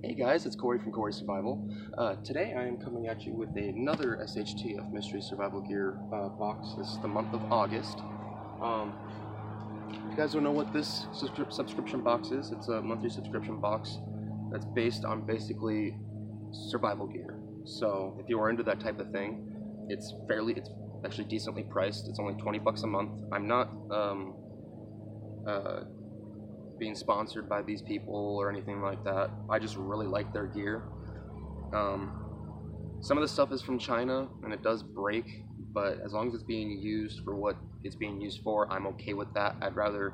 Hey guys, it's Corey from Corey Survival. Today I am coming at you with another SHTF Mystery Survival Gear box. This is the month of August. If you guys don't know what this subscription box is, it's a monthly subscription box that's based on basically survival gear. So if you are into that type of thing, it's actually decently priced. It's only 20 bucks a month. I'm not being sponsored by these people or anything like that. I just really like their gear. Some of the stuff is from China and it does break, but as long as it's being used for what it's being used for, I'm okay with that. I'd rather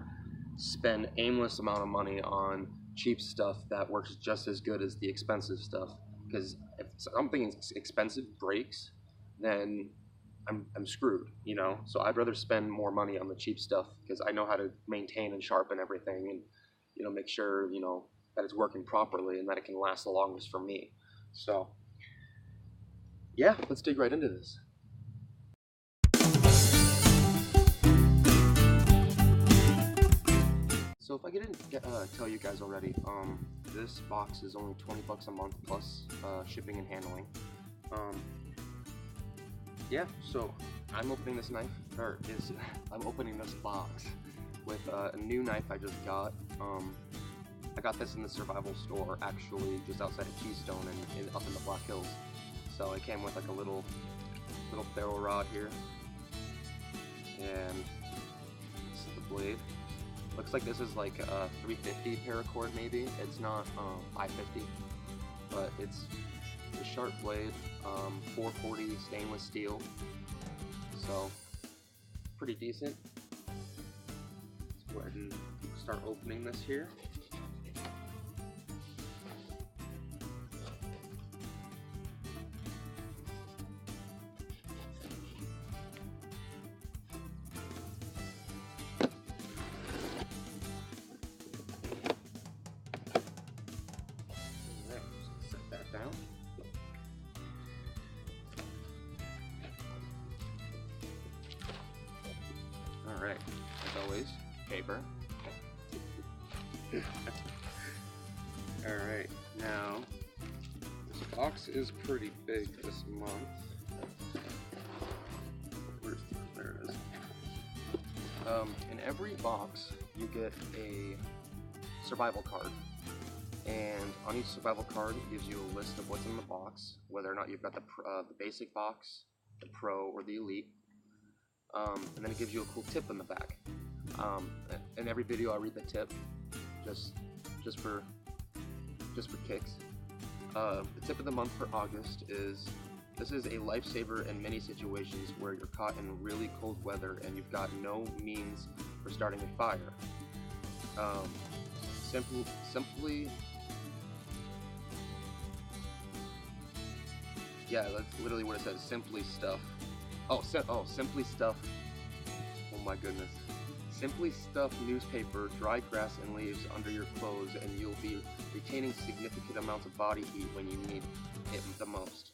spend aimless amount of money on cheap stuff that works just as good as the expensive stuff, because if something expensive breaks, then I'm screwed, you know? So I'd rather spend more money on the cheap stuff because I know how to maintain and sharpen everything and, you know, make sure, you know, that it's working properly and that it can last the longest for me. So, yeah, let's dig right into this. So if I didn't tell you guys already, this box is only 20 bucks a month plus shipping and handling. Yeah, so I'm opening this I'm opening this box with a new knife I just got. I got this in the survival store, actually, just outside of Keystone and up in the Black Hills. So it came with like a little ferro rod here, and this is the blade. Looks like this is like a 350 paracord maybe. It's not 550, but it's a sharp blade, 440 stainless steel, so pretty decent. Let's go ahead and start opening this here. Set that down. Alright, as always, paper. Alright, now, this box is pretty big this month. There it is. In every box, you get a survival card. And on each survival card, it gives you a list of what's in the box, whether or not you've got the basic box, the pro, or the elite. And then it gives you a cool tip in the back. In every video I read the tip, just for kicks. The tip of the month for August is, this is a lifesaver in many situations where you're caught in really cold weather and you've got no means for starting a fire. Simply, yeah, that's literally what it says. Simply stuff. Simply stuff. Oh my goodness. Simply stuff newspaper, dry grass, and leaves under your clothes, and you'll be retaining significant amounts of body heat when you need it the most.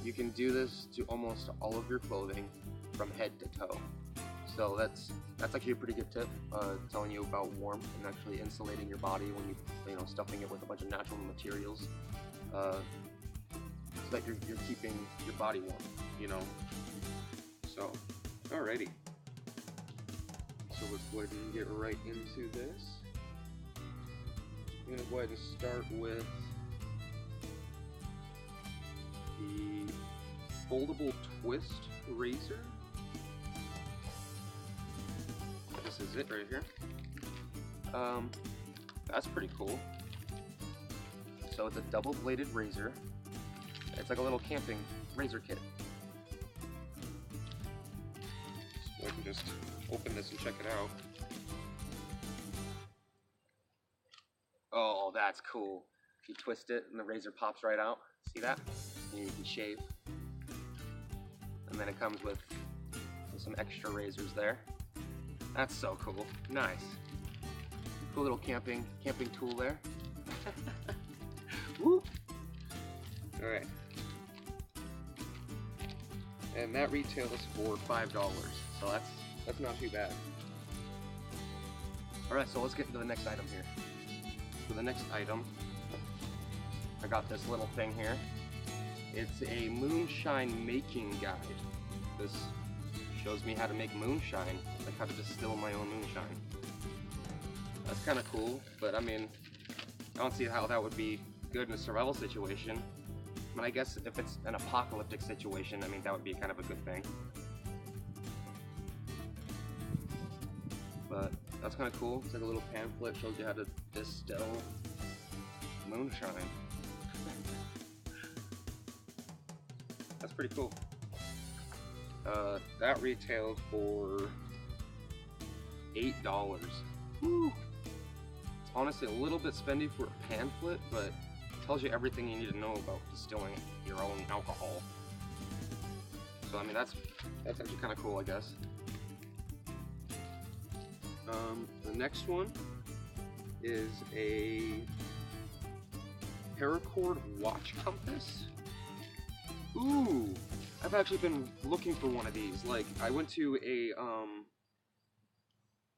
You can do this to almost all of your clothing, from head to toe. So that's actually a pretty good tip, telling you about warmth and actually insulating your body when you know, stuffing it with a bunch of natural materials, so that you're keeping your body warm, you know. So, alrighty. So let's go ahead and get right into this. I'm gonna go ahead and start with the foldable twist razor. This is it right here. That's pretty cool. So it's a double-bladed razor. It's like a little camping razor kit. So I can just open this and check it out. Oh, that's cool. If you twist it and the razor pops right out, see that? And you can shave. And then it comes with some extra razors there. That's so cool. Nice. Cool little camping tool there. Woo! Alright. And that retails for $5. So that's not too bad. Alright, so let's get into the next item here. So the next item I got this little thing here. It's a moonshine making guide. This shows me how to make moonshine, like how to distill my own moonshine. That's kind of cool, but I mean, I don't see how that would be good in a survival situation. I mean, I guess if it's an apocalyptic situation, I mean, that would be kind of a good thing. But that's kind of cool. It's like a little pamphlet, shows you how to distill moonshine. That's pretty cool. That retailed for $8. Woo! It's honestly a little bit spendy for a pamphlet, but it tells you everything you need to know about distilling your own alcohol. So I mean, that's actually kind of cool, I guess. The next one is a paracord watch compass. Ooh, I've actually been looking for one of these. Like, I went to a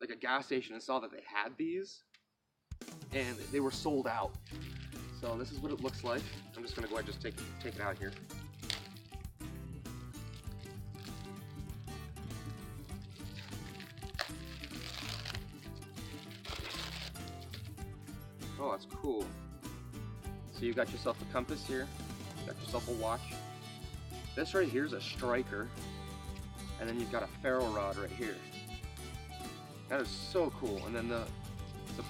like a gas station and saw that they had these, and they were sold out. So this is what it looks like. I'm just gonna go ahead and just take it out here. Oh, that's cool. So you got yourself a compass here, got yourself a watch. This right here is a striker, and then you've got a ferro rod right here. That is so cool. And then the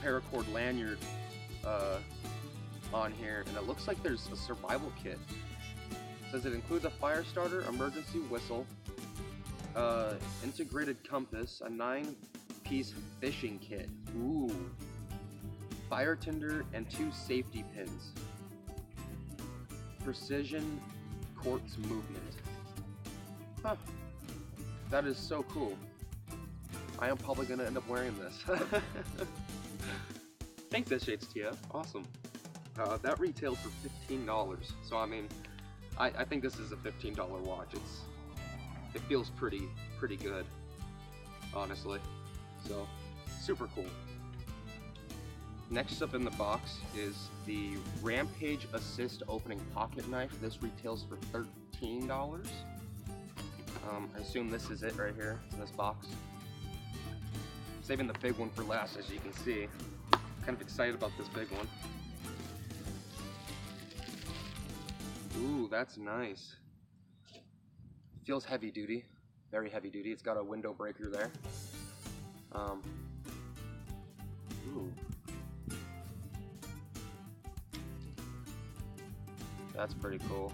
paracord lanyard on here, and it looks like there's a survival kit. It says it includes a fire starter, emergency whistle, integrated compass, a 9-piece fishing kit. Ooh. Fire tinder and 2 safety pins. Precision quartz movement. Huh. That is so cool. I am probably gonna end up wearing this. Thanks, SHTF. Awesome. That retailed for $15. So I mean, I think this is a $15 watch. It feels pretty good, honestly. So super cool. Next up in the box is the Rampage Assist opening pocket knife. This retails for $13. I assume this is it right here in this box. Saving the big one for last, as you can see. Kind of excited about this big one. Ooh, that's nice. Feels heavy duty, very heavy duty. It's got a window breaker there. Ooh. That's pretty cool.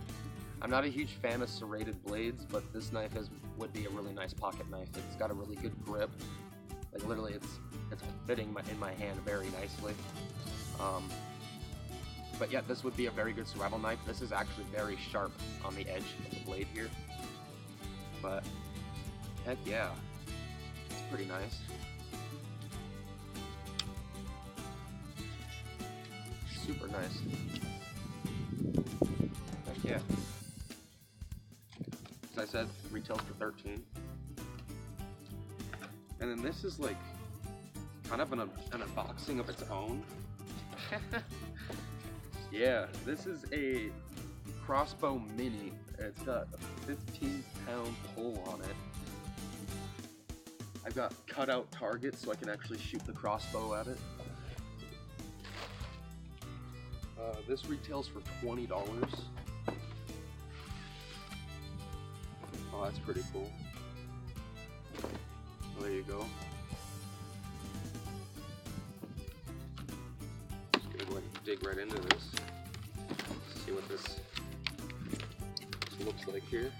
I'm not a huge fan of serrated blades, but this knife would be a really nice pocket knife. It's got a really good grip. Like literally, it's fitting in my hand very nicely. But yeah, this would be a very good survival knife. This is actually very sharp on the edge of the blade here. But heck yeah, it's pretty nice. Super nice. Heck yeah. As I said, retails for $13. And then this is like kind of an unboxing of its own. Yeah, this is a crossbow mini. It's got a 15-pound pull on it. I've got cutout targets so I can actually shoot the crossbow at it. This retails for $20. Oh, that's pretty cool. Oh, there you go. Just gonna go ahead and dig right into this. See what this looks like here.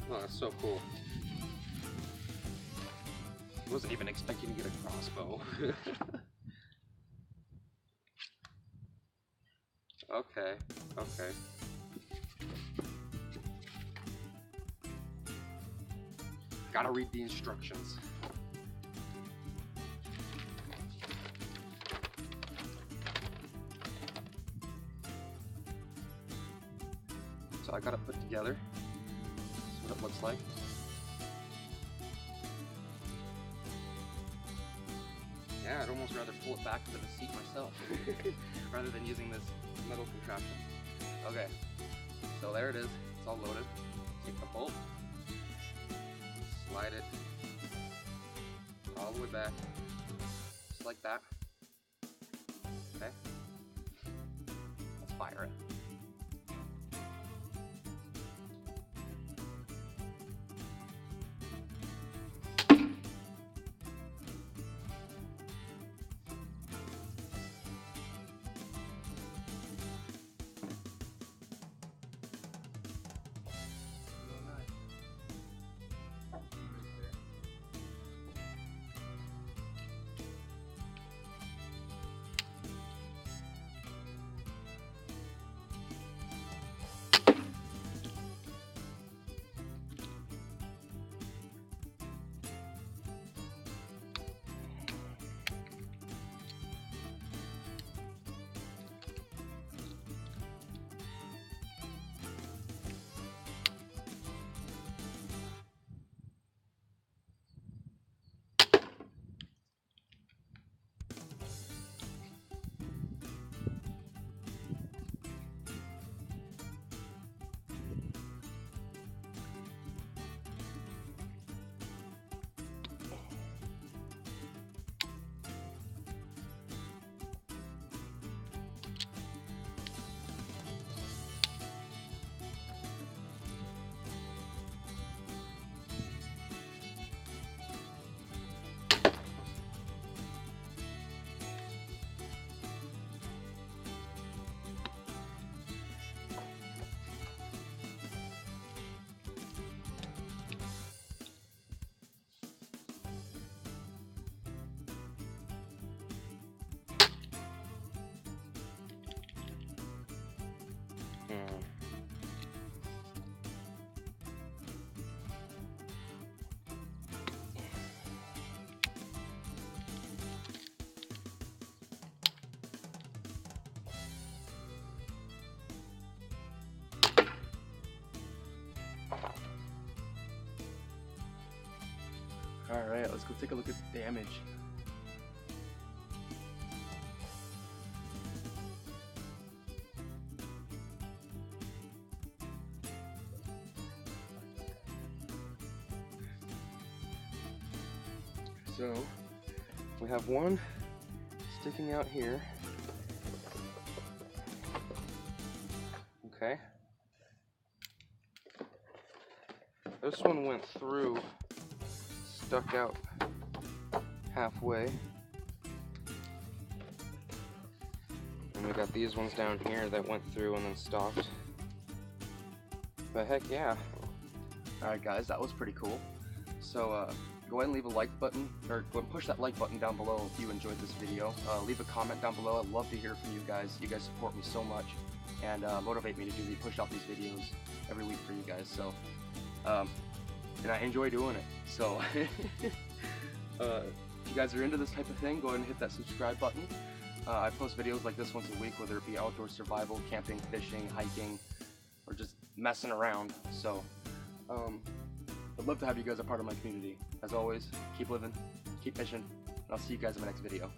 Oh, that's so cool. I wasn't even expecting to get a crossbow. Okay. Gotta read the instructions. So I got it put together. That's what it looks like. Yeah, almost rather pull it back to the seat myself rather than using this metal contraption. Okay, so there it is. It's all loaded. Take the bolt, slide it all the way back, just like that. Okay, let's fire it. Alright, let's go take a look at the damage. So, we have one sticking out here. Okay. This one went through, stuck out halfway. And we got these ones down here that went through and then stopped. But heck yeah. Alright guys, that was pretty cool. So go ahead and leave a like button, or go and push that like button down below if you enjoyed this video. Leave a comment down below. I'd love to hear from you guys. You guys support me so much and motivate me to push out these videos every week for you guys. So, and I enjoy doing it. So, if you guys are into this type of thing, go ahead and hit that subscribe button. I post videos like this once a week, whether it be outdoor survival, camping, fishing, hiking, or just messing around. So, I'd love to have you guys a part of my community. As always, keep living, keep fishing, and I'll see you guys in my next video.